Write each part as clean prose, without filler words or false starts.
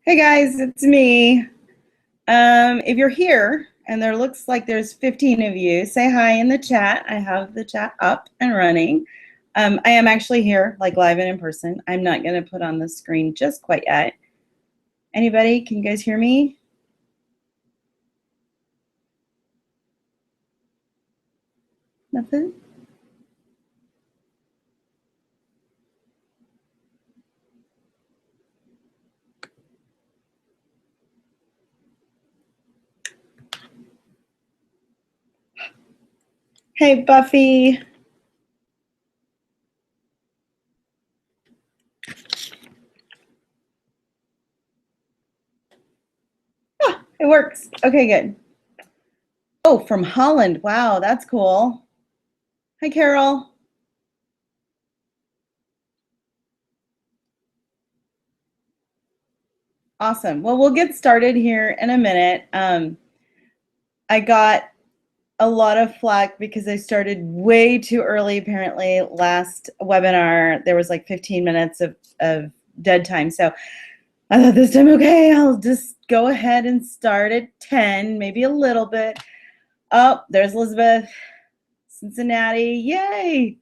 Hey guys, it's me. If you're here and there looks like there's 15 of you, say hi in the chat. I have the chat up and running. I am actually here, like live and in person. I'm not going to put on the screen just quite yet. Anybody? Can you guys hear me? Nothing? Hey, Buffy. Ah, it works. Okay, good. Oh, from Holland. Wow, that's cool. Hi, Carol. Awesome. Well, we'll get started here in a minute. I got a lot of flack because I started way too early. Apparently, last webinar, there was like 15 minutes of dead time. So I thought this time, okay, I'll just go ahead and start at 10, maybe a little bit. Oh, there's Elizabeth, Cincinnati. Yay.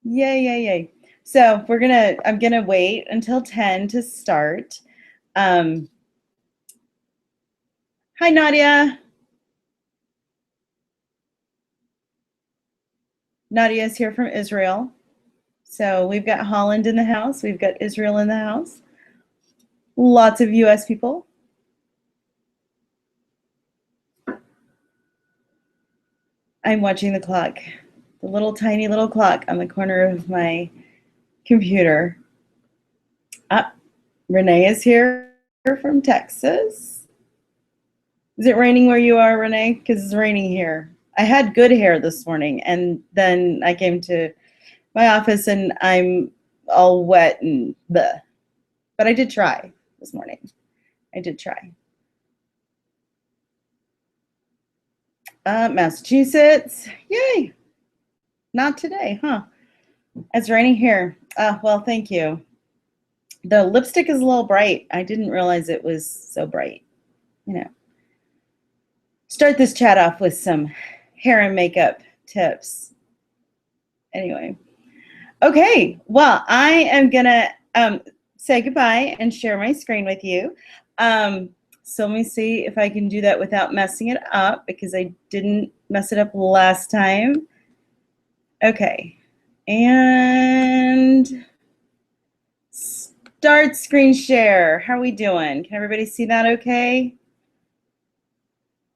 Yay, yay, yay. So I'm gonna wait until 10 to start. Hi, Nadia. Nadia is here from Israel. So we've got Holland in the house. We've got Israel in the house. Lots of US people. I'm watching the clock, the little tiny little clock on the corner of my computer. Ah, Renee is here from Texas. Is it raining where you are, Renee? Because it's raining here. I had good hair this morning, and then I came to my office and I'm all wet and bleh. But I did try this morning. I did try. Massachusetts, yay. Not today, huh? It's raining here. Well, thank you. The lipstick is a little bright. I didn't realize it was so bright. You know. Start this chat off with some hair and makeup tips. Anyway. Okay, well, I am gonna say goodbye and share my screen with you. So let me see if I can do that without messing it up, because I didn't mess it up last time. Okay, and start screen share. How are we doing? Can everybody see that okay?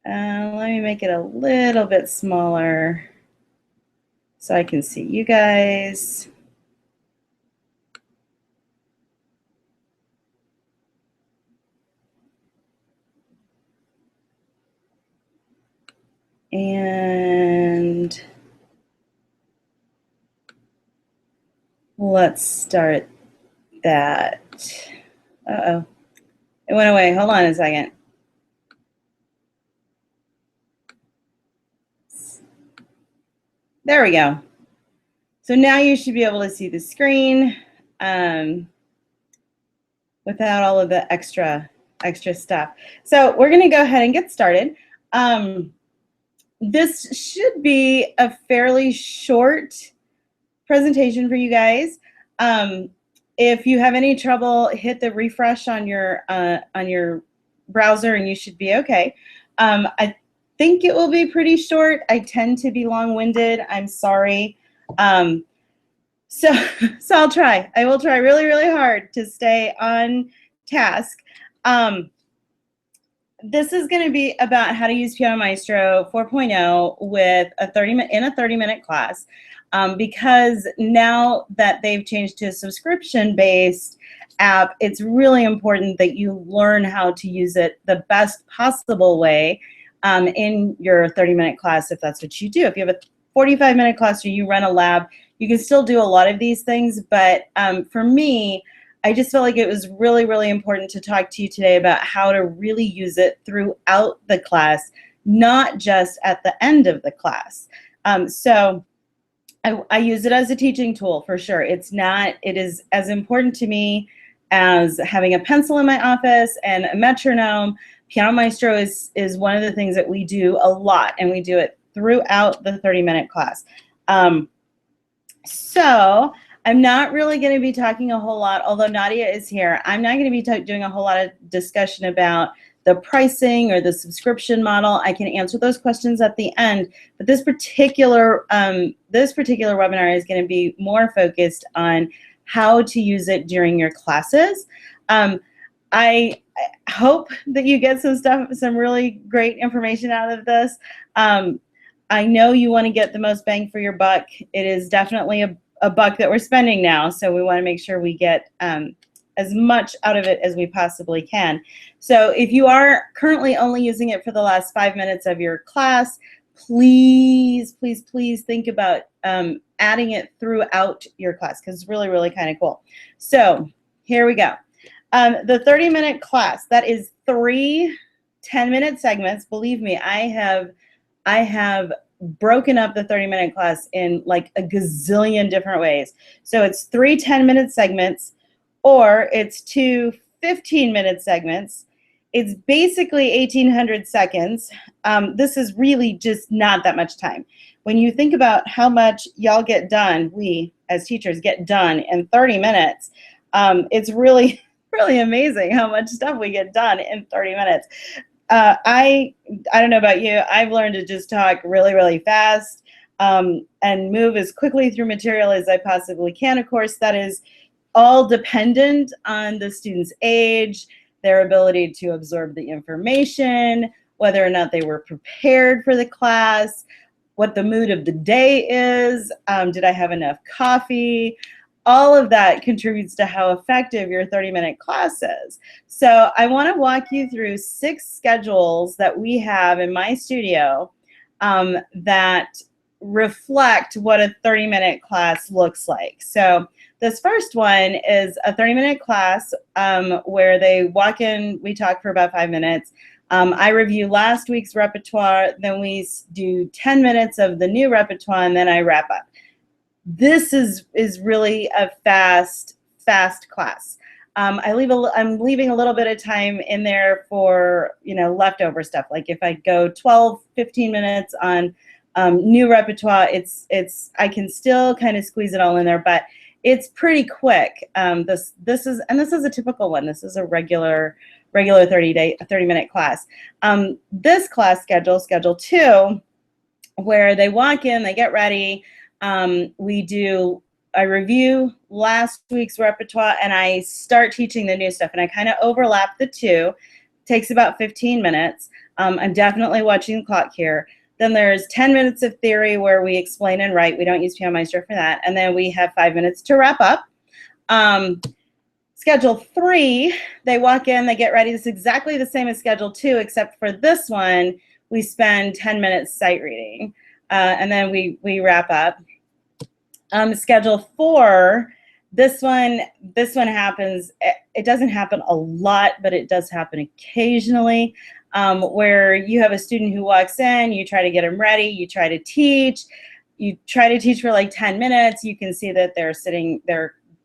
Let me make it a little bit smaller so I can see you guys. And let's start that. Uh-oh. It went away. Hold on a second. There we go. So now you should be able to see the screen without all of the extra stuff. So we're going to go ahead and get started. This should be a fairly short presentation for you guys. If you have any trouble, hit the refresh on your browser and you should be okay. I think it will be pretty short. I tend to be long-winded. I'm sorry. So I'll try. I will try really, really hard to stay on task. This is going to be about how to use Piano Maestro 4.0 with a 30-minute class. Because now that they've changed to a subscription-based app, it's really important that you learn how to use it the best possible way in your 30-minute class, if that's what you do. If you have a 45-minute class or you run a lab, you can still do a lot of these things. But for me, I just felt like it was really, really important to talk to you today about how to really use it throughout the class, not just at the end of the class. So I use it as a teaching tool for sure. It is as important to me as having a pencil in my office and a metronome. Piano Maestro is one of the things that we do a lot, and we do it throughout the 30-minute class. So I'm not really going to be talking a whole lot, although Nadia is here. I'm not going to be doing a whole lot of discussion about the pricing or the subscription model. I can answer those questions at the end, but this particular webinar is going to be more focused on how to use it during your classes. I hope that you get some really great information out of this. I know you want to get the most bang for your buck. It is definitely a buck that we're spending now, so we want to make sure we get as much out of it as we possibly can. So if you are currently only using it for the last 5 minutes of your class, please, please, please think about adding it throughout your class, because it's really, really kind of cool. So here we go. The 30-minute class, that is 3 10-minute segments. Believe me, I have broken up the 30-minute class in like a gazillion different ways. So it's 3 10-minute segments, or it's 2 15-minute segments. It's basically 1,800 seconds. This is really just not that much time. When you think about how much y'all get done, we as teachers get done in 30 minutes, it's really, really amazing how much stuff we get done in 30 minutes. I don't know about you, I've learned to just talk really, really fast and move as quickly through material as I possibly can. Of course, that is all dependent on the student's age, their ability to absorb the information, whether or not they were prepared for the class, what the mood of the day is, did I have enough coffee? All of that contributes to how effective your 30-minute class is. So I want to walk you through 6 schedules that we have in my studio that reflect what a 30-minute class looks like. So this first one is a 30-minute class where they walk in, we talk for about 5 minutes. I review last week's repertoire, then we do 10 minutes of the new repertoire, and then I wrap up. This is really a fast class. I'm leaving a little bit of time in there for, leftover stuff. Like if I go 12, 15 minutes on new repertoire, I can still kind of squeeze it all in there, but it's pretty quick. This is a typical one. This is a regular 30-minute class. This class schedule 2, where they walk in, they get ready. I review last week's repertoire and I start teaching the new stuff, and I kind of overlap the 2. Takes about 15 minutes. I'm definitely watching the clock here. Then there's 10 minutes of theory where we explain and write. We don't use Piano Maestro for that. And then we have 5 minutes to wrap up. Schedule 3, they walk in, they get ready. This is exactly the same as schedule 2, except for this one, we spend 10 minutes sight reading. And then we wrap up. Schedule 4, this one happens, it doesn't happen a lot, but it does happen occasionally, where you have a student who walks in, you try to get them ready, you try to teach for like 10 minutes, you can see that they're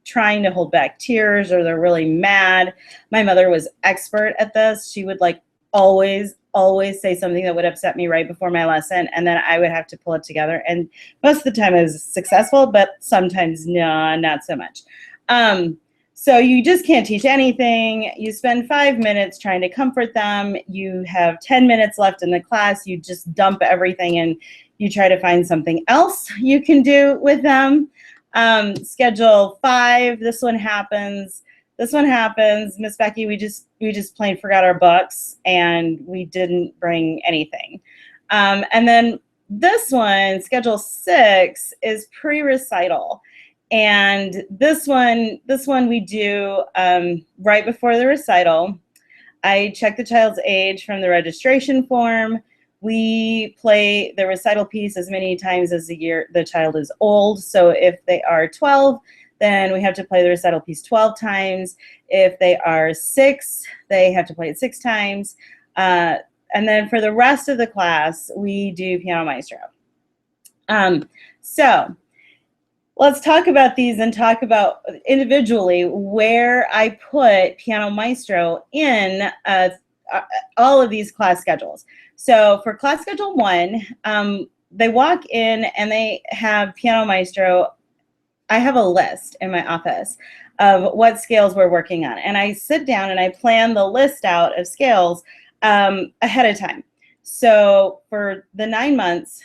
trying to hold back tears, or they're really mad. My mother was expert at this. She would like always say something that would upset me right before my lesson, and then I would have to pull it together. And most of the time I was successful, but sometimes no, not so much. So you just can't teach anything. You spend 5 minutes trying to comfort them. You have 10 minutes left in the class. You just dump everything and you try to find something else you can do with them. Schedule 5, this one happens. Miss Becky, we just plain forgot our books and we didn't bring anything. And then this one, schedule 6, is pre-recital. And this one we do right before the recital. I check the child's age from the registration form. We play the recital piece as many times as the child is old. So if they are 12, then we have to play the recital piece 12 times. If they are 6, they have to play it 6 times. And then for the rest of the class, we do Piano Maestro. So Let's talk about these and talk about individually where I put Piano Maestro in all of these class schedules. So for class schedule 1, they walk in and they have Piano Maestro. I have a list in my office of what scales we're working on. And I sit down and I plan the list out of scales ahead of time. So for the 9 months,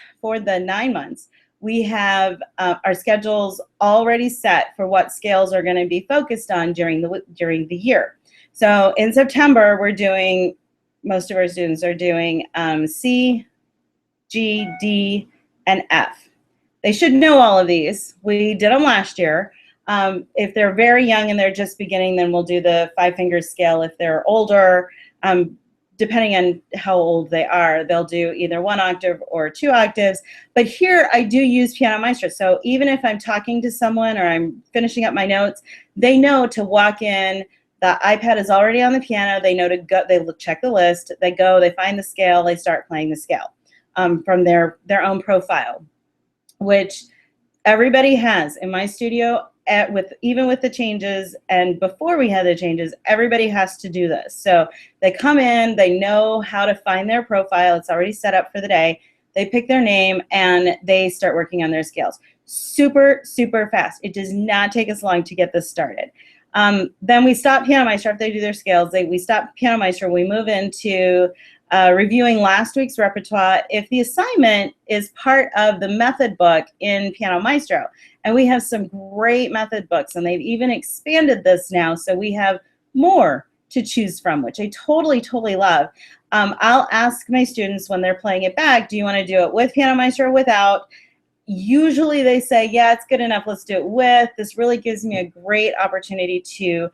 we have our schedules already set for what scales are going to be focused on during the year. So in September, most of our students are doing C, G, D, and F. They should know all of these. We did them last year. If they're very young and they're just beginning, then we'll do the 5-finger scale. If they're older, depending on how old they are, they'll do either 1 octave or 2 octaves. But here I do use Piano Maestro. So even if I'm talking to someone or I'm finishing up my notes, they know to walk in. The iPad is already on the piano. They know to go, they check the list, they go, they find the scale, they start playing the scale from their own profile, which everybody has in my studio. Even with the changes, and before we had the changes, everybody has to do this. So they come in, they know how to find their profile. It's already set up for the day. They pick their name and they start working on their scales. Super, super fast. It does not take us long to get this started. Then we stop Piano Maestro after they do their scales. We stop Piano Maestro. We move into reviewing last week's repertoire if the assignment is part of the method book in Piano Maestro. And we have some great method books, and they've even expanded this now, so we have more to choose from, which I totally, totally love. I'll ask my students when they're playing it back, do you want to do it with Piano Maestro or without? Usually they say, yeah, it's good enough, let's do it with. This really gives me a great opportunity to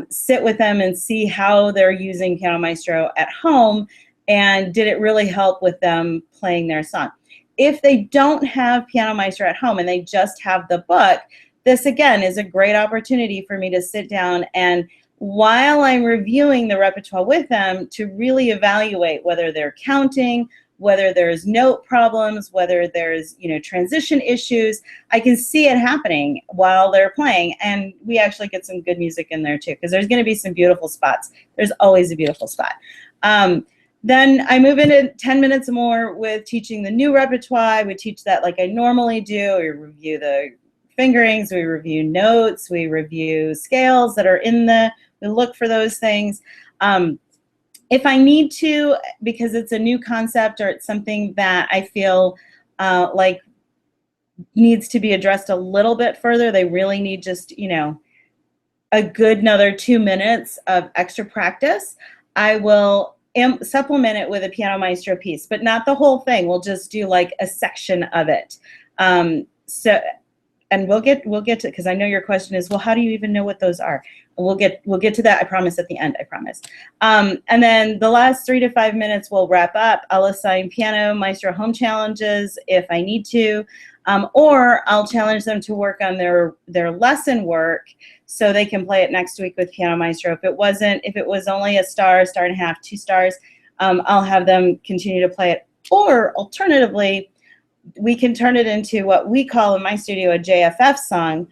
sit with them and see how they're using Piano Maestro at home, and did it really help with them playing their song. If they don't have Piano Maestro at home and they just have the book, this again is a great opportunity for me to sit down and, while I'm reviewing the repertoire with them, to really evaluate whether they're counting, whether there's note problems, whether there's transition issues. I can see it happening while they're playing, and we actually get some good music in there too, because there's going to be some beautiful spots. There's always a beautiful spot. Then I move into 10 minutes more with teaching the new repertoire. We teach that like I normally do. We review the fingerings, we review notes, we review scales that are in we look for those things. If I need to, because it's a new concept or it's something that I feel like needs to be addressed a little bit further, they really need just, a good another 2 minutes of extra practice, I will supplement it with a Piano Maestro piece, but not the whole thing. We'll just do like a section of it. And we'll get to, because I know your question is, well, how do you even know what those are? We'll get to that, I promise, at the end, I promise. And then the last 3 to 5 minutes we'll wrap up. I'll assign Piano Maestro home challenges if I need to, or I'll challenge them to work on their lesson work so they can play it next week with Piano Maestro. If it was only a star, star and a half, 2 stars, I'll have them continue to play it. Or alternatively, we can turn it into what we call in my studio a JFF song,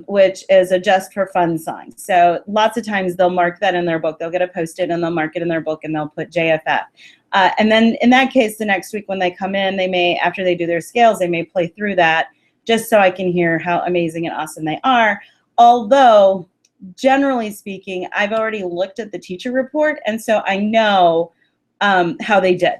which is a just for fun song. So lots of times they'll mark that in their book. They'll get a Post-it and they'll mark it in their book and they'll put JFF. And then in that case, the next week when they come in, they may, after they do their scales, they may play through that just so I can hear how amazing and awesome they are. Although, generally speaking, I've already looked at the teacher report, and so I know how they did.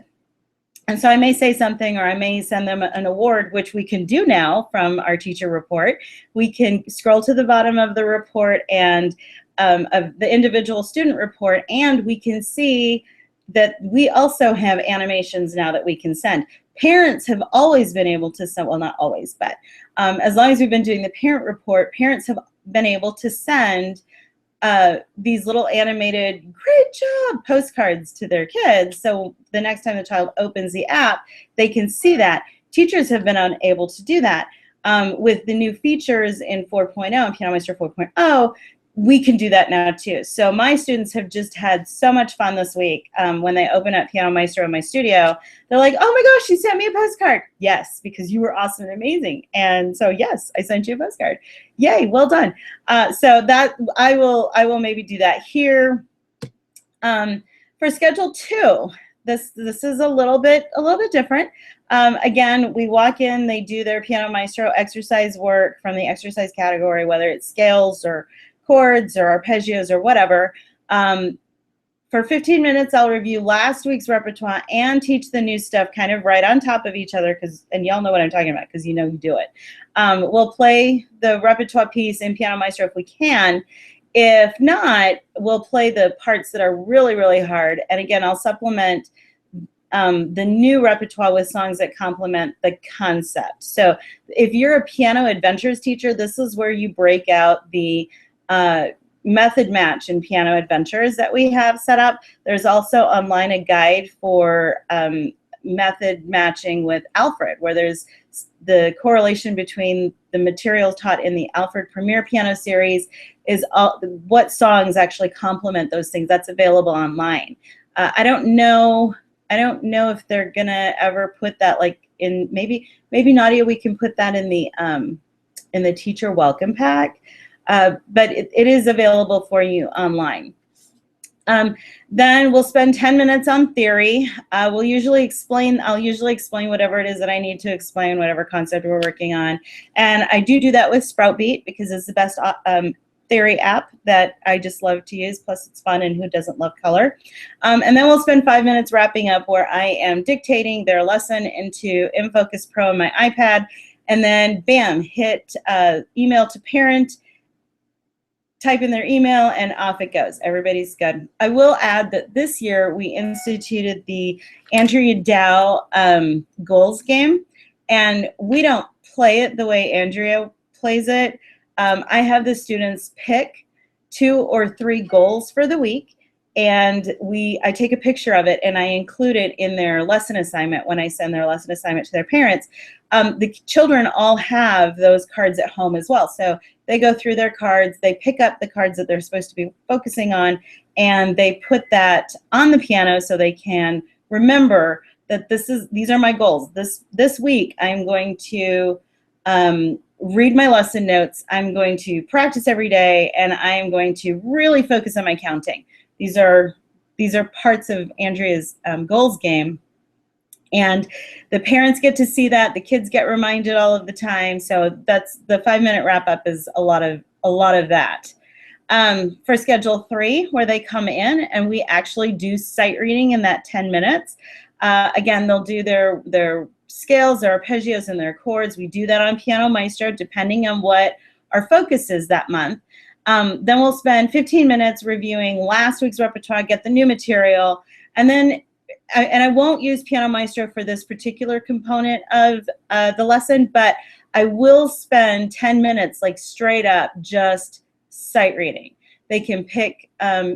And so I may say something, or I may send them an award, which we can do now from our teacher report. We can scroll to the bottom of the report and of the individual student report, and we can see that we also have animations now that we can send. Parents have always been able to send, well, not always, but as long as we've been doing the parent report, parents have been able to send these little animated great job postcards to their kids. So the next time the child opens the app, they can see that. Teachers have been unable to do that. With the new features in 4.0 and Piano Maestro 4.0, we can do that now too. So my students have just had so much fun this week. When they open up Piano Maestro in my studio, they're like, oh my gosh, you sent me a postcard. Yes, because you were awesome and amazing. And so yes, I sent you a postcard. Yay, well done. So that I will maybe do that here. For schedule 2, this is a little bit different. Again, we walk in, they do their Piano Maestro exercise work from the exercise category, whether it's scales or chords or arpeggios or whatever. For 15 minutes, I'll review last week's repertoire and teach the new stuff kind of right on top of each other, and y'all know what I'm talking about because you know you do it. We'll play the repertoire piece in Piano Maestro if we can. If not, we'll play the parts that are really, really hard. And again, I'll supplement the new repertoire with songs that complement the concept. So if you're a piano adventures teacher, this is where you break out the method match in Piano Adventures that we have set up. There's also online a guide for method matching with Alfred, where there's the correlation between the material taught in the Alfred Premier Piano Series is what songs actually complement those things. That's available online. I don't know if they're gonna ever put that like in, maybe Nadia, we can put that in the teacher welcome pack. But it is available for you online. Then we'll spend 10 minutes on theory. I'll usually explain whatever it is that I need to explain, whatever concept we're working on. And I do that with Sproutbeat because it's the best theory app that I just love to use. Plus it's fun, and who doesn't love color? And then we'll spend 5 minutes wrapping up where I am dictating their lesson into InFocus Pro on my iPad. And then bam, hit email to parent, type in their email, and off it goes. Everybody's good. I will add that this year we instituted the Andrea Dow goals game, and we don't play it the way Andrea plays it. I have the students pick 2 or 3 goals for the week, and I take a picture of it and I include it in their lesson assignment when I send their lesson assignment to their parents. The children all have those cards at home as well. So they go through their cards, they pick up the cards that they're supposed to be focusing on, and they put that on the piano so they can remember that these are my goals. This week I'm going to read my lesson notes, I'm going to practice every day, and I am going to really focus on my counting. These are parts of Andrea's goals game. And the parents get to see that, the kids get reminded all of the time. So that's the 5-minute wrap up is a lot of that. For schedule 3, where they come in and we actually do sight reading in that 10 minutes. Again, they'll do their scales, their arpeggios, and their chords. We do that on Piano Maestro depending on what our focus is that month. Then we'll spend 15 minutes reviewing last week's repertoire, get the new material, and then I won't use Piano Maestro for this particular component of the lesson, but I will spend 10 minutes like straight up just sight reading. They can pick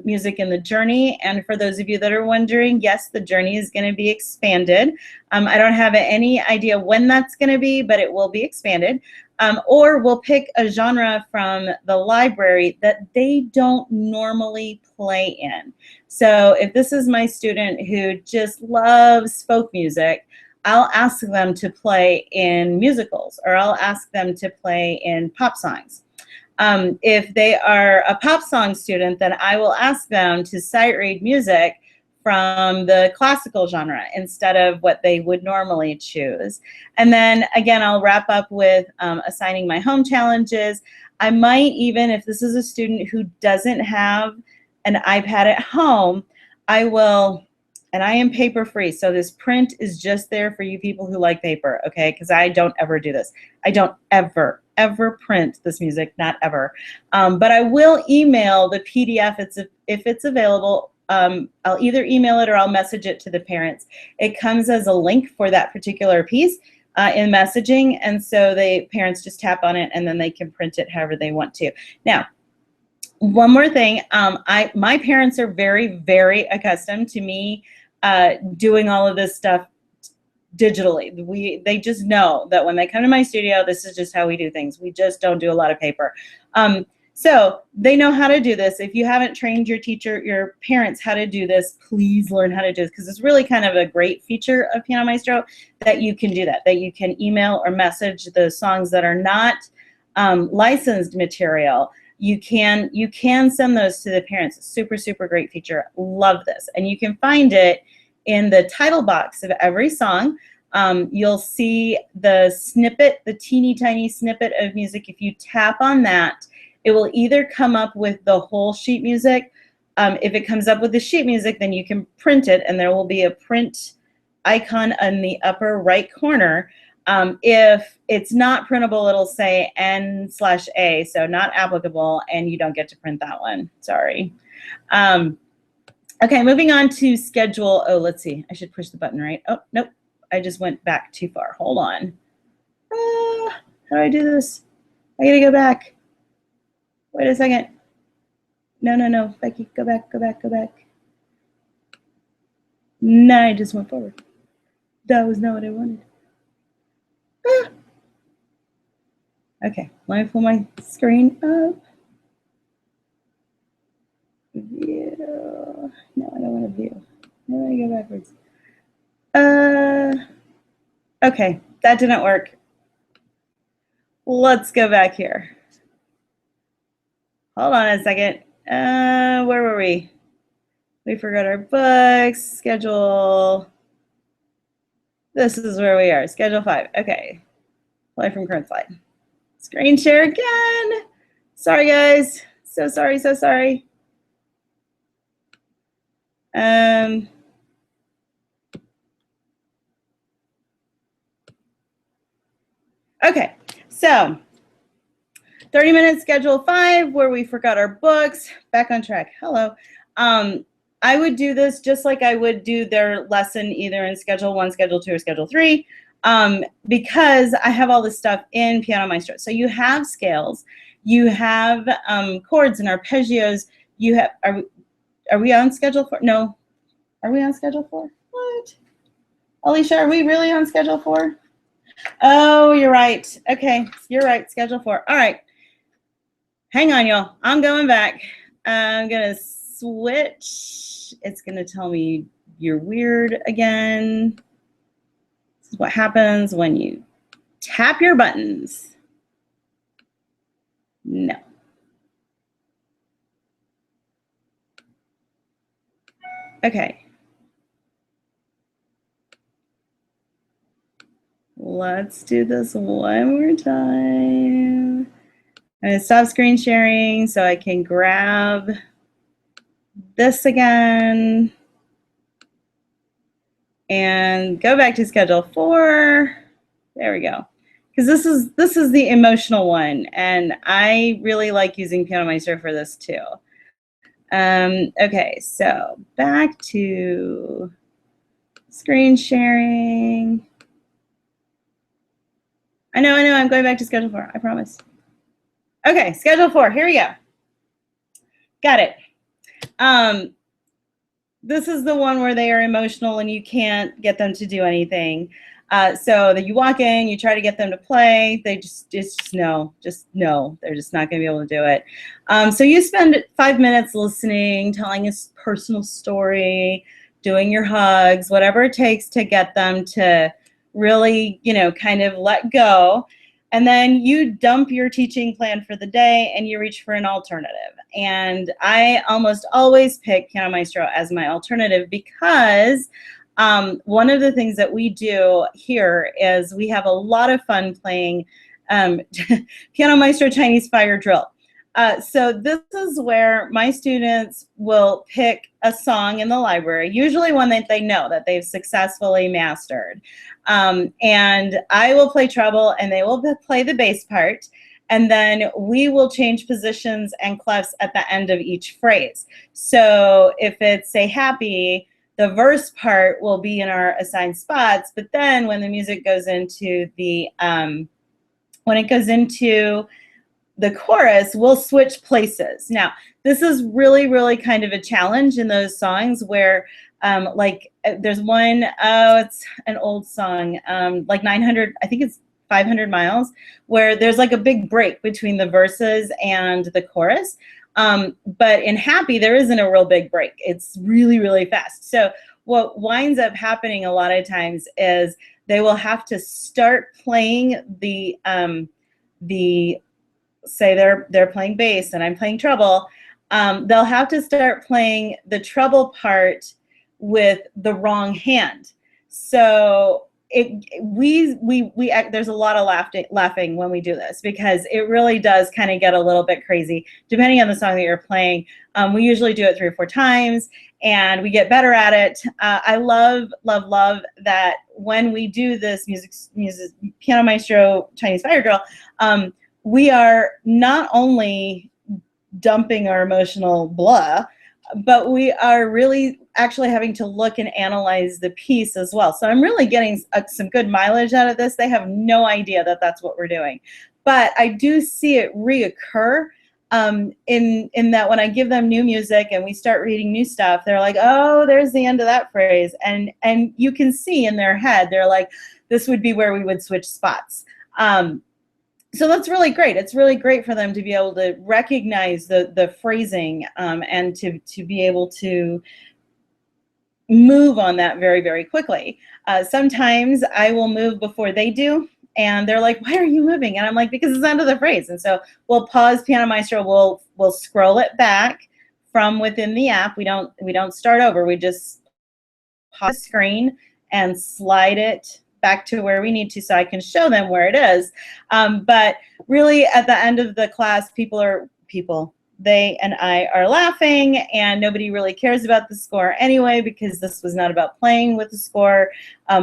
music in the journey, and for those of you that are wondering, yes, the journey is going to be expanded. I don't have any idea when that's going to be, but it will be expanded. Or we'll pick a genre from the library that they don't normally play in. So if this is my student who just loves folk music, I'll ask them to play in musicals, or I'll ask them to play in pop songs. If they are a pop song student, then I will ask them to sight read music from the classical genre instead of what they would normally choose. And then again, I'll wrap up with assigning my home challenges. I might even, if this is a student who doesn't have an iPad at home, I will, and I am paper free, so this print is just there for you people who like paper, okay? Because I don't ever do this. I don't ever print this music, not ever. But I will email the PDF if it's available. I'll either email it or I'll message it to the parents. It comes as a link for that particular piece in messaging, and so the parents just tap on it and then they can print it however they want to. Now, one more thing, my parents are very, very accustomed to me doing all of this stuff digitally. They just know that when they come to my studio, this is just how we do things. We just don't do a lot of paper. So they know how to do this. If you haven't trained your teacher, your parents how to do this, please learn how to do this, because it's really kind of a great feature of Piano Maestro that you can do that you can email or message the songs that are not licensed material. You can send those to the parents. Super, super great feature. Love this. And you can find it in the title box of every song. You'll see the snippet, the teeny tiny snippet of music. If you tap on that, it will either come up with the whole sheet music. If it comes up with the sheet music, then you can print it, and there will be a print icon in the upper right corner. If it's not printable, it'll say N/A, so not applicable, and you don't get to print that one. Sorry. Okay, moving on to schedule. Oh, let's see. I should push the button, right? Oh, nope. I just went back too far. Hold on. How do I do this? I gotta go back. Wait a second. No, Becky, go back. No, I just went forward. That was not what I wanted. Okay, let me pull my screen up. View. No, I don't want to view. No, I go backwards. Okay, that didn't work. Let's go back here. Hold on a second. Where were we? We forgot our books, schedule. This is where we are, schedule 5. Okay, play from current slide. Screen share again. Sorry, guys. So sorry. Okay, so 30-minute schedule 5, where we forgot our books. Back on track. Hello. I would do this just like I would do their lesson either in schedule 1, schedule 2, or schedule 3, because I have all this stuff in Piano Maestro. So you have scales, you have chords and arpeggios. You have, are we on schedule 4? No. Are we on schedule 4? What? Alicia, are we really on schedule 4? Oh, you're right. Okay, you're right, schedule 4. All right. Hang on, y'all. I'm going back. I'm going to switch. It's going to tell me you're weird again. This is what happens when you tap your buttons. No. Okay. Let's do this one more time. I'm going to stop screen sharing so I can grab this again and go back to schedule 4. There we go. Because this is the emotional one, and I really like using Piano Maestro for this too. Okay, so back to screen sharing. I know, I'm going back to schedule 4, I promise. Okay, schedule 4, here we go. Got it. This is the one where they are emotional and you can't get them to do anything. So that you walk in, you try to get them to play, they just no, they're just not gonna be able to do it. So you spend 5 minutes listening, telling a personal story, doing your hugs, whatever it takes to get them to really, kind of let go. And then you dump your teaching plan for the day and you reach for an alternative. And I almost always pick Piano Maestro as my alternative because one of the things that we do here is we have a lot of fun playing Piano Maestro Chinese Fire Drill. So this is where my students will pick a song in the library, usually one that they know that they've successfully mastered. And I will play treble and they will play the bass part. And then we will change positions and clefs at the end of each phrase. So if it's, say, happy, the verse part will be in our assigned spots. But then when the music goes into the, the chorus, we'll switch places. Now, this is really, really kind of a challenge in those songs where, like, there's one, oh, it's an old song, like 900, I think it's 500 miles, where there's like a big break between the verses and the chorus. But in Happy, there isn't a real big break. It's really, really fast. So what winds up happening a lot of times is they will have to start playing say they're playing bass and I'm playing treble. They'll have to start playing the treble part with the wrong hand. So there's a lot of laughing when we do this, because it really does kind of get a little bit crazy depending on the song that you're playing. We usually do it 3 or 4 times and we get better at it. I love that when we do this music Piano Maestro Chinese Fire Drill, we are not only dumping our emotional blah, but we are really actually having to look and analyze the piece as well. So I'm really getting some good mileage out of this. They have no idea that that's what we're doing. But I do see it reoccur in that when I give them new music and we start reading new stuff, they're like, oh, there's the end of that phrase. And you can see in their head, they're like, this would be where we would switch spots. So that's really great. It's really great for them to be able to recognize the phrasing and to be able to move on that very, very quickly. Sometimes I will move before they do, and they're like, why are you moving? And I'm like, because it's the end of the phrase. And so we'll pause Piano Maestro, we'll scroll it back from within the app. We don't start over. We just pause the screen and slide it back to where we need to so I can show them where it is. But really at the end of the class, they and I are laughing, and nobody really cares about the score anyway, because this was not about playing with the score,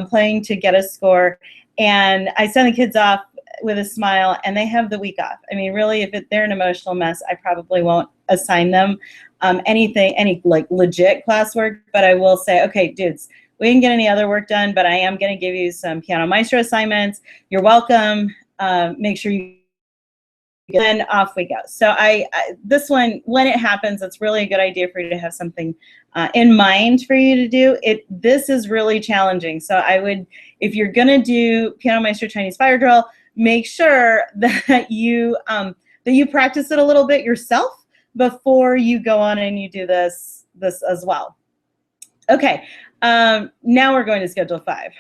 playing to get a score. And I send the kids off with a smile, and they have the week off. I mean, really, if they're an emotional mess, I probably won't assign them any like legit classwork, but I will say, okay, dudes, we didn't get any other work done, but I am going to give you some Piano Maestro assignments. You're welcome. Make sure you, then off we go. So this one, when it happens, it's really a good idea for you to have something in mind for you to do. This is really challenging. So I would, if you're going to do Piano Maestro Chinese Fire Drill, make sure that you practice it a little bit yourself before you go on and you do this as well. Okay, now we're going to Schedule 5.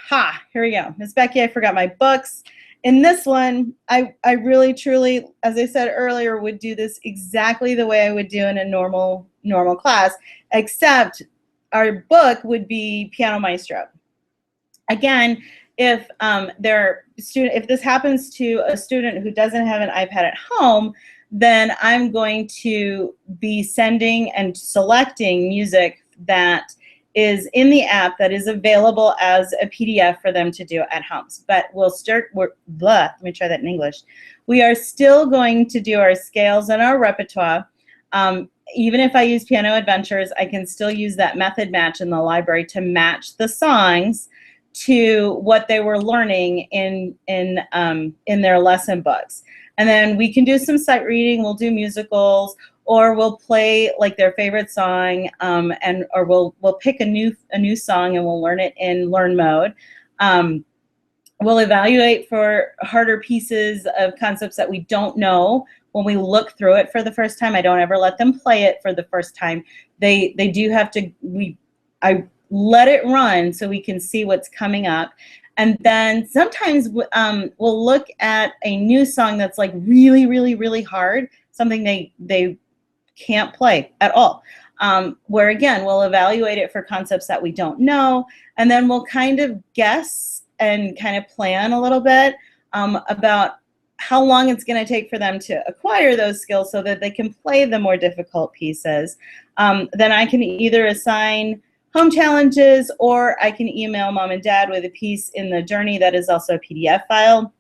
Here we go. Miss Becky, I forgot my books. In this one, I really, truly, as I said earlier, would do this exactly the way I would do in a normal class, except our book would be Piano Maestro. Again, if this happens to a student who doesn't have an iPad at home, then I'm going to be sending and selecting music that is in the app that is available as a PDF for them to do at home. But let me try that in English. We are still going to do our scales and our repertoire. Even if I use Piano Adventures, I can still use that method match in the library to match the songs to what they were learning in their lesson books. And then we can do some sight reading, we'll do musicals, or we'll play like their favorite song, or we'll pick a new song and we'll learn it in learn mode. We'll evaluate for harder pieces of concepts that we don't know when we look through it for the first time. I don't ever let them play it for the first time. They do have to. I let it run so we can see what's coming up. And then sometimes we'll look at a new song that's like really, really, really hard, something they can't play at all, where again, we'll evaluate it for concepts that we don't know, and then we'll kind of guess and kind of plan a little bit about how long it's going to take for them to acquire those skills so that they can play the more difficult pieces. Then I can either assign home challenges, or I can email mom and dad with a piece in the journey that is also a PDF file.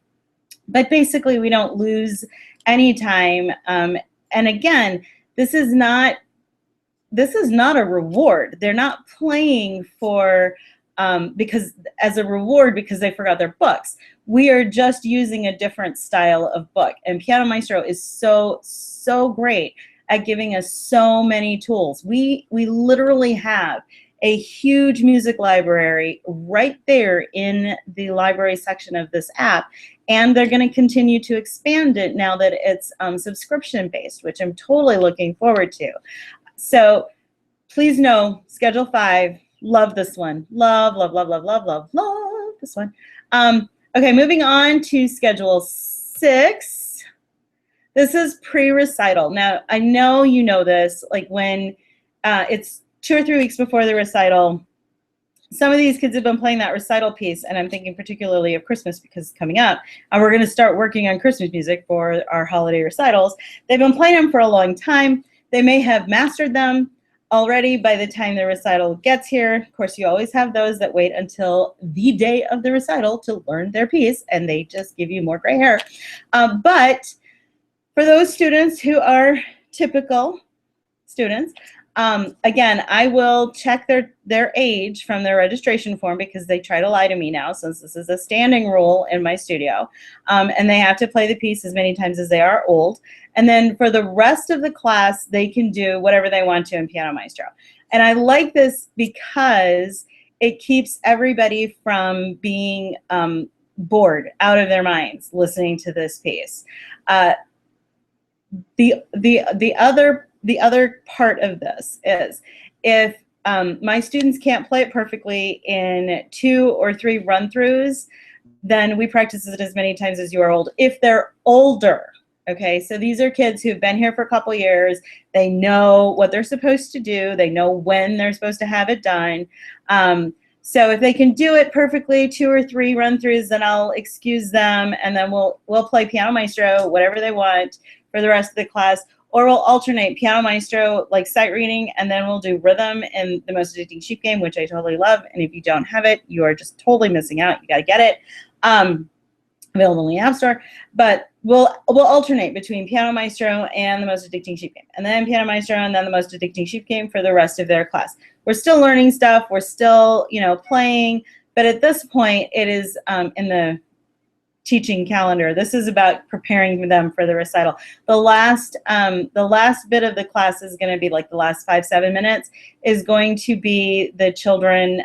But basically, we don't lose any time. And again, this is not a reward. They're not playing for because they forgot their books. We are just using a different style of book. And Piano Maestro is so great at giving us so many tools. We literally have a huge music library right there in the library section of this app. and they're going to continue to expand it now that it's subscription-based, which I'm totally looking forward to. So please know, Schedule 5, love this one. Love, love, love, love, love, love, love this one. Okay, moving on to Schedule 6. This is pre-recital. Now, I know you know this, like when it's 2 or 3 weeks before the recital, some of these kids have been playing that recital piece, and I'm thinking particularly of Christmas because it's coming up, and we're going to start working on Christmas music for our holiday recitals. They've been playing them for a long time. They may have mastered them already by the time the recital gets here. Of course, you always have those that wait until the day of the recital to learn their piece, and they just give you more gray hair. But for those students who are typical students, again, I will check their age from their registration form because they try to lie to me now since this is a standing rule in my studio. And they have to play the piece as many times as they are old. And then for the rest of the class, they can do whatever they want to in Piano Maestro. And I like this because it keeps everybody from being bored out of their minds listening to this piece. The other part of this is if my students can't play it perfectly in 2 or 3 run-throughs, then we practice it as many times as you are old. If they're older, okay, so these are kids who've been here for a couple years. They know what they're supposed to do. They know when they're supposed to have it done. So if they can do it perfectly 2 or 3 run-throughs, then I'll excuse them, and then we'll play Piano Maestro, whatever they want, for the rest of the class. Or we'll alternate Piano Maestro, like sight reading, and then we'll do rhythm in the Most Addicting Sheep Game, which I totally love. And if you don't have it, you are just totally missing out. You got to get it. Available in the App Store. But we'll alternate between Piano Maestro and the Most Addicting Sheep Game, and then Piano Maestro and then the Most Addicting Sheep Game for the rest of their class. We're still learning stuff. We're still, playing. But at this point, it is in the teaching calendar. This is about preparing them for the recital. The last bit of the class is going to be like the last 5-7 minutes is going to be the children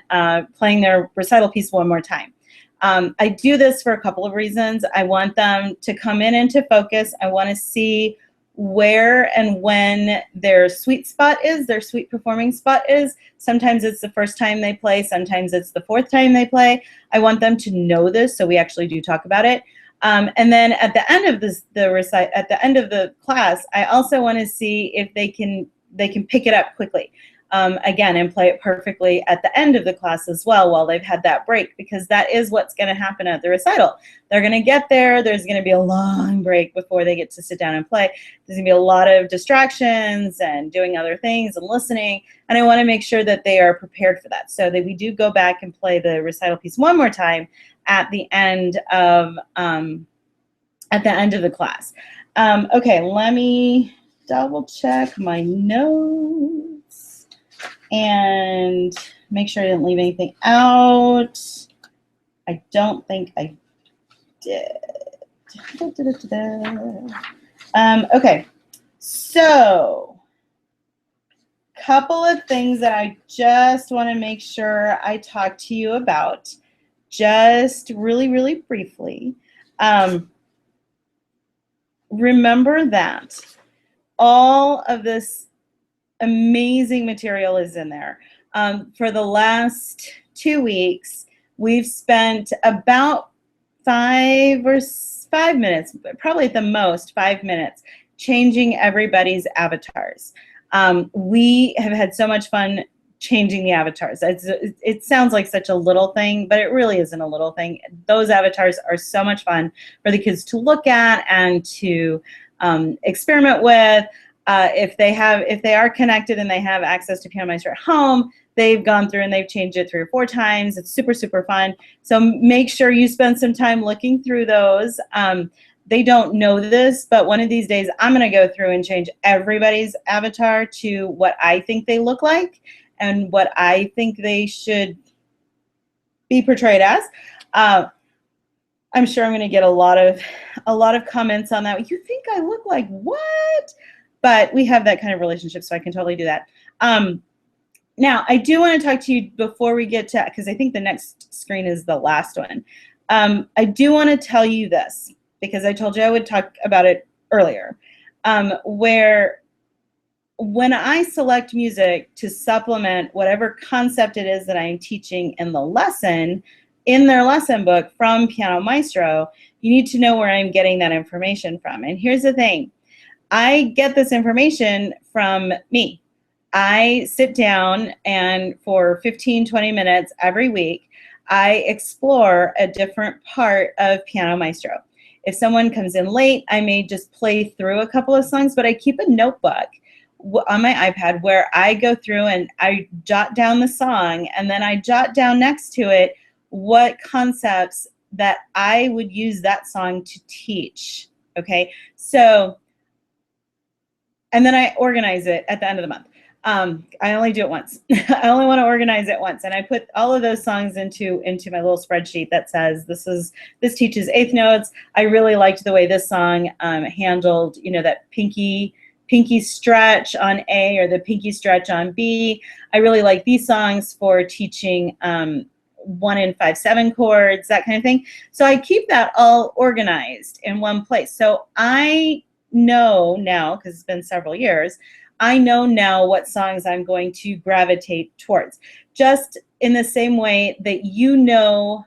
playing their recital piece one more time. I do this for a couple of reasons. I want them to come in into focus. I want to see where and when their sweet spot is, their sweet performing spot is. Sometimes it's the first time they play, sometimes it's the 4th time they play. I want them to know this, so we actually do talk about it. And then at the end of at the end of the class, I also want to see if they can pick it up quickly. Again, and play it perfectly at the end of the class as well while they've had that break, because that is what's going to happen at the recital. They're going to get there. There's going to be a long break before they get to sit down and play. There's going to be a lot of distractions and doing other things and listening, and I want to make sure that they are prepared for that, so that we do go back and play the recital piece one more time at the end of the class. Okay, let me double check my notes and make sure I didn't leave anything out. I don't think I did. Okay, so couple of things that I just want to make sure I talk to you about, just really, really briefly. Remember that all of this amazing material is in there. For the last 2 weeks, we've spent about 5 minutes, probably at the most 5 minutes, changing everybody's avatars. We have had so much fun changing the avatars. It sounds like such a little thing, but it really isn't a little thing. Those avatars are so much fun for the kids to look at and to experiment with. If they are connected and they have access to Piano Maestro at home, they've gone through and they've changed it 3 or 4 times. It's super, super fun. So make sure you spend some time looking through those. They don't know this, but one of these days I'm going to go through and change everybody's avatar to what I think they look like and what I think they should be portrayed as. I'm sure I'm going to get a lot of comments on that. You think I look like what? But we have that kind of relationship, so I can totally do that. Now, I do want to talk to you before we get to, because I think the next screen is the last one. I do want to tell you this, because I told you I would talk about it earlier, where when I select music to supplement whatever concept it is that I am teaching in the lesson, in their lesson book from Piano Maestro, you need to know where I'm getting that information from. And here's the thing. I get this information from me. I sit down and for 15, 20 minutes every week, I explore a different part of Piano Maestro. If someone comes in late, I may just play through a couple of songs, but I keep a notebook on my iPad where I go through and I jot down the song, and then I jot down next to it what concepts that I would use that song to teach. Okay, so, and then I organize it at the end of the month. I only do it once. I only want to organize it once, and I put all of those songs into my little spreadsheet that says this teaches eighth notes. I really liked the way this song handled, you know, that pinky stretch on A or the pinky stretch on B. I really like these songs for teaching 1 and 5/7 chords, that kind of thing. So I keep that all organized in one place. So I know now, because it's been several years, I know now what songs I'm going to gravitate towards. Just in the same way that you know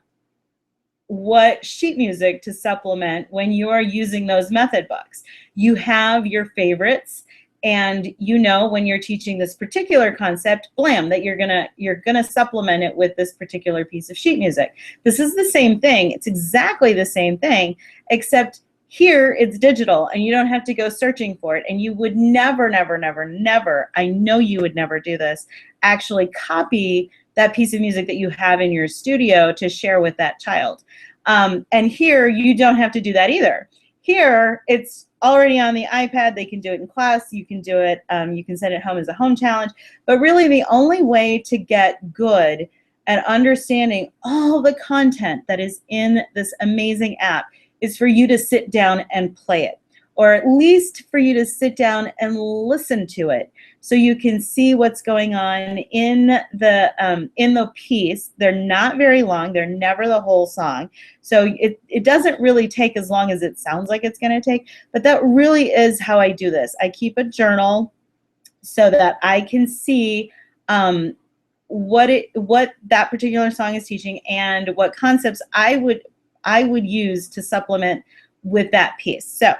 what sheet music to supplement when you are using those method books. You have your favorites, and you know when you're teaching this particular concept, blam, that you're gonna supplement it with this particular piece of sheet music. This is the same thing. It's exactly the same thing, except here it's digital and you don't have to go searching for it. And you would never, never, never, never, I know you would never do this, actually copy that piece of music that you have in your studio to share with that child. And here you don't have to do that either. Here it's already on the iPad. They can do it in class. You can do it, you can send it home as a home challenge. But really the only way to get good at understanding all the content that is in this amazing app is for you to sit down and play it, or at least for you to sit down and listen to it so you can see what's going on in the piece. They're not very long. They're never the whole song. So it doesn't really take as long as it sounds like it's going to take, but that really is how I do this. I keep a journal so that I can see what that particular song is teaching and what concepts I would use to supplement with that piece. So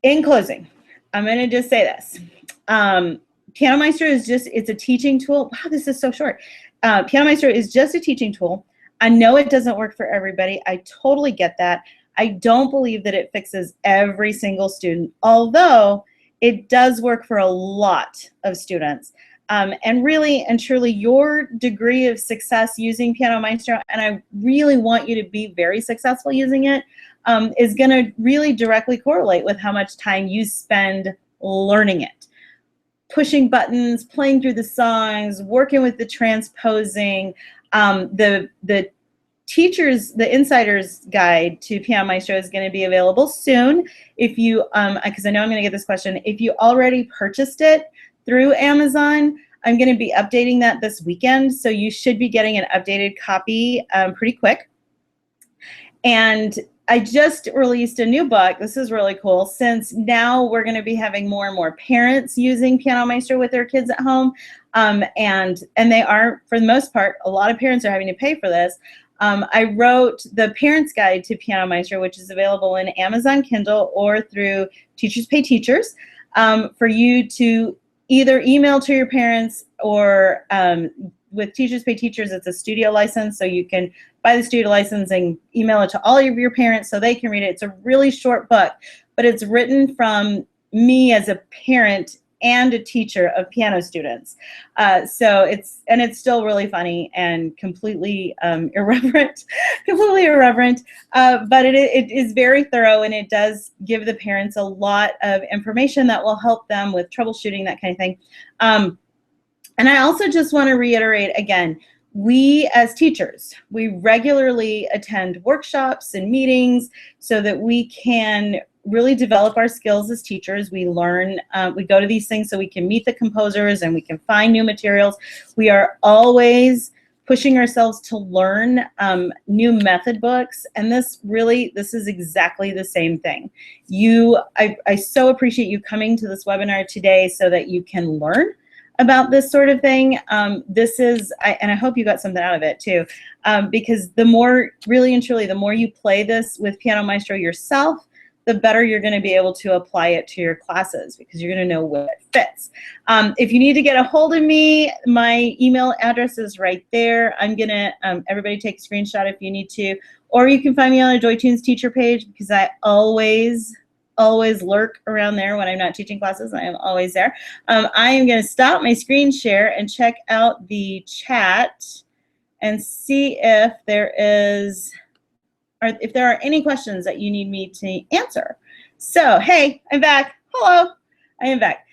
in closing, I'm going to just say this. Piano Maestro is it's a teaching tool. Wow, this is so short. Piano Maestro is just a teaching tool. I know it doesn't work for everybody. I totally get that. I don't believe that it fixes every single student, although it does work for a lot of students. And really and truly, your degree of success using Piano Maestro, and I really want you to be very successful using it, is going to really directly correlate with how much time you spend learning it. Pushing buttons, playing through the songs, working with the transposing, the Insider's Guide to Piano Maestro is going to be available soon. If you, because I know I'm going to get this question, if you already purchased it through Amazon, I'm going to be updating that this weekend, so you should be getting an updated copy pretty quick. And I just released a new book. This is really cool, since now we're going to be having more and more parents using Piano Maestro with their kids at home, and they are, for the most part, a lot of parents are having to pay for this. I wrote the Parents Guide to Piano Maestro, which is available in Amazon Kindle or through Teachers Pay Teachers, for you to either email to your parents, or with Teachers Pay Teachers, it's a studio license, so you can buy the studio license and email it to all of your parents so they can read it. It's a really short book, but it's written from me as a parent and a teacher of piano students. So it's still really funny and completely irreverent, but it is very thorough, and it does give the parents a lot of information that will help them with troubleshooting, that kind of thing. And I also just want to reiterate again, we as teachers, we regularly attend workshops and meetings so that we can really develop our skills as teachers. We learn, we go to these things so we can meet the composers and we can find new materials. We are always pushing ourselves to learn new method books, and this is exactly the same thing. I so appreciate you coming to this webinar today so that you can learn about this sort of thing. And I hope you got something out of it too, because the more, really and truly, the more you play this with Piano Maestro yourself, the better you're going to be able to apply it to your classes, because you're going to know where it fits. If you need to get a hold of me, my email address is right there. I'm going to, everybody take a screenshot if you need to, or you can find me on the JoyTunes teacher page, because I always lurk around there when I'm not teaching classes. I am always there. I am going to stop my screen share and check out the chat and see if there are any questions that you need me to answer. So, hey, I'm back. Hello, I am back.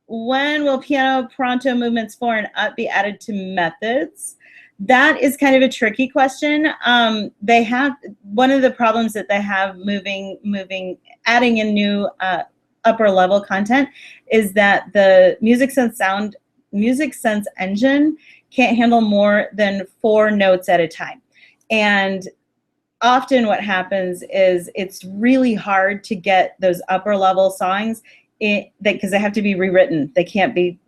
When will piano pronto movements 4 and up be added to methods? That is kind of a tricky question. They have, one of the problems that they have adding in new upper level content is that the Music Sense engine can't handle more than 4 notes at a time. And often what happens is it's really hard to get those upper level songs because they have to be rewritten. They can't be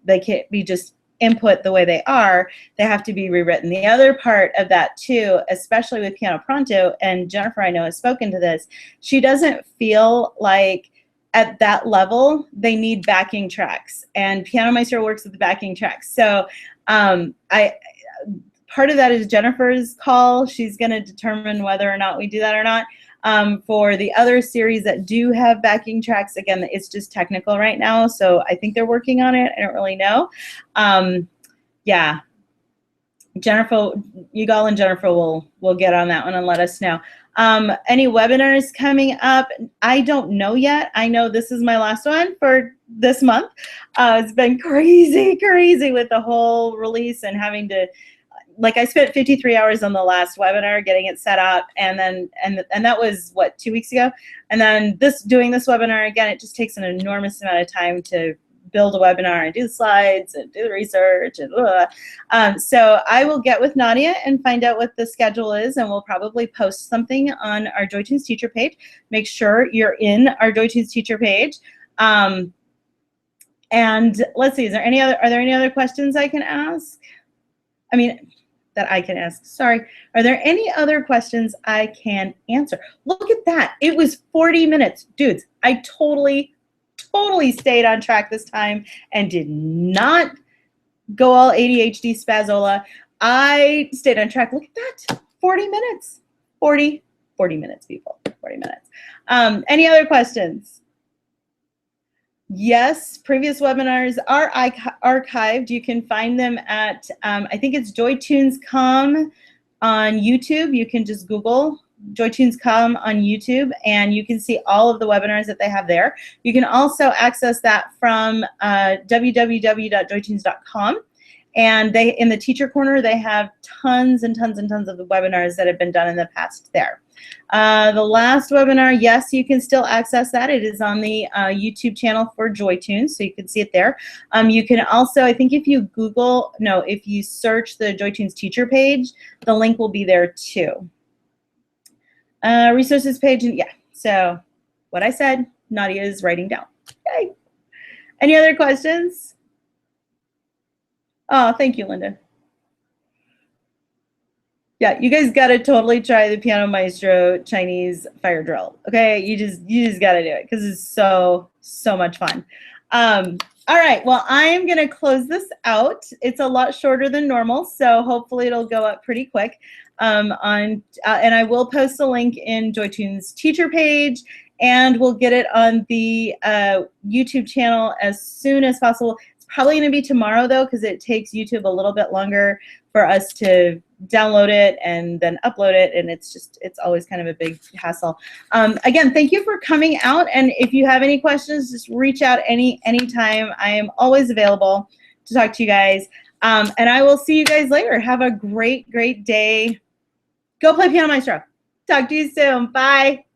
just input the way they are. They have to be rewritten. The other part of that too, especially with piano pronto, and Jennifer I know has spoken to this, she doesn't feel like at that level they need backing tracks, and Piano Maestro works with the backing tracks. So part of that is Jennifer's call. She's going to determine whether or not we do that or not. For the other series that do have backing tracks, again, it's just technical right now, so I think they're working on it. I don't really know. Yeah, Jennifer, Yigal and Jennifer will get on that one and let us know. Any webinars coming up? I don't know yet. I know this is my last one for this month. It's been crazy with the whole release and having to, like, I spent 53 hours on the last webinar getting it set up, and that was what, 2 weeks ago, and then doing this webinar again, it just takes an enormous amount of time to build a webinar and do the slides and do the research and blah, blah. So I will get with Nadia and find out what the schedule is, and we'll probably post something on our JoyTunes teacher page. Make sure you're in our JoyTunes teacher page. And let's see, are there any other questions I can ask? I mean, that I can ask. Sorry. Are there any other questions I can answer? Look at that. It was 40 minutes. Dudes, I totally stayed on track this time and did not go all ADHD spazzola. I stayed on track. Look at that. 40 minutes. 40 minutes, people. 40 minutes. Any other questions? Yes, previous webinars are archived. You can find them at, I think it's JoyTunes.com on YouTube. You can just Google JoyTunes.com on YouTube, and you can see all of the webinars that they have there. You can also access that from www.joytunes.com. And in the teacher corner, they have tons and tons of the webinars that have been done in the past there. The last webinar, yes, you can still access that. It is on the YouTube channel for JoyTunes, so you can see it there. You can also, I think if you if you search the JoyTunes teacher page, the link will be there too. Resources page, and yeah, so what I said, Nadia is writing down. Okay. Any other questions? Oh, thank you, Linda. Yeah, you guys got to totally try the Piano Maestro Chinese fire drill. Okay, you just got to do it because it's so much fun. All right, well, I am going to close this out. It's a lot shorter than normal, so hopefully it'll go up pretty quick. And I will post the link in JoyTunes teacher page, and we'll get it on the YouTube channel as soon as possible. It's probably going to be tomorrow, though, because it takes YouTube a little bit longer for us to download it and then upload it, and it's always kind of a big hassle. Again, thank you for coming out, and if you have any questions, just reach out anytime. I am always available to talk to you guys, and I will see you guys later. Have a great day. Go play Piano Maestro. Talk to you soon. Bye.